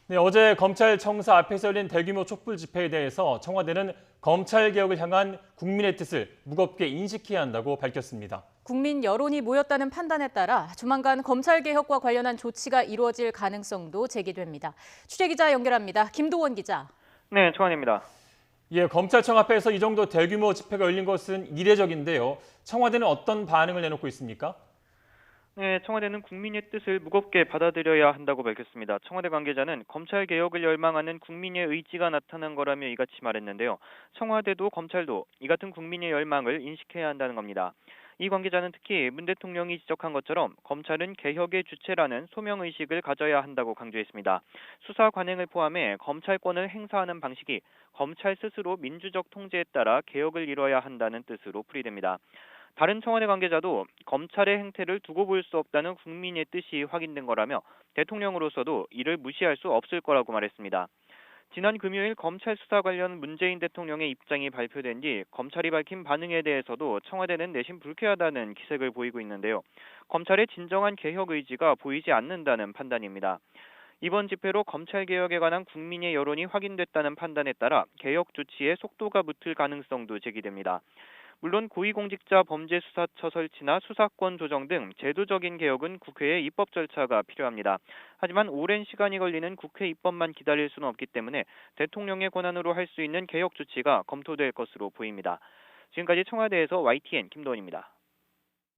네, 어제 검찰청사 앞에서 열린 대규모 촛불 집회에 대해서 청와대는 검찰 개혁을 향한 국민의 뜻을 무겁게 인식해야 한다고 밝혔습니다. 국민 여론이 모였다는 판단에 따라 조만간 검찰 개혁과 관련한 조치가 이루어질 가능성도 제기됩니다. 취재기자 연결합니다. 김도원 기자. 네, 청와대입니다. 예, 검찰청 앞에서 이 정도 대규모 집회가 열린 것은 이례적인데요. 청와대는 어떤 반응을 내놓고 있습니까? 네, 청와대는 국민의 뜻을 무겁게 받아들여야 한다고 밝혔습니다. 청와대 관계자는 검찰 개혁을 열망하는 국민의 의지가 나타난 거라며 이같이 말했는데요. 청와대도 검찰도 이 같은 국민의 열망을 인식해야 한다는 겁니다. 이 관계자는 특히 문 대통령이 지적한 것처럼 검찰은 개혁의 주체라는 소명의식을 가져야 한다고 강조했습니다. 수사 관행을 포함해 검찰권을 행사하는 방식이 검찰 스스로 민주적 통제에 따라 개혁을 이뤄야 한다는 뜻으로 풀이됩니다. 다른 청와대 관계자도 검찰의 행태를 두고 볼 수 없다는 국민의 뜻이 확인된 거라며 대통령으로서도 이를 무시할 수 없을 거라고 말했습니다. 지난 금요일 검찰 수사 관련 문재인 대통령의 입장이 발표된 뒤 검찰이 밝힌 반응에 대해서도 청와대는 내심 불쾌하다는 기색을 보이고 있는데요. 검찰의 진정한 개혁 의지가 보이지 않는다는 판단입니다. 이번 집회로 검찰개혁에 관한 국민의 여론이 확인됐다는 판단에 따라 개혁 조치에 속도가 붙을 가능성도 제기됩니다. 물론 고위공직자 범죄수사처 설치나 수사권 조정 등 제도적인 개혁은 국회의 입법 절차가 필요합니다. 하지만 오랜 시간이 걸리는 국회 입법만 기다릴 수는 없기 때문에 대통령의 권한으로 할 수 있는 개혁 조치가 검토될 것으로 보입니다. 지금까지 청와대에서 YTN 김도원입니다.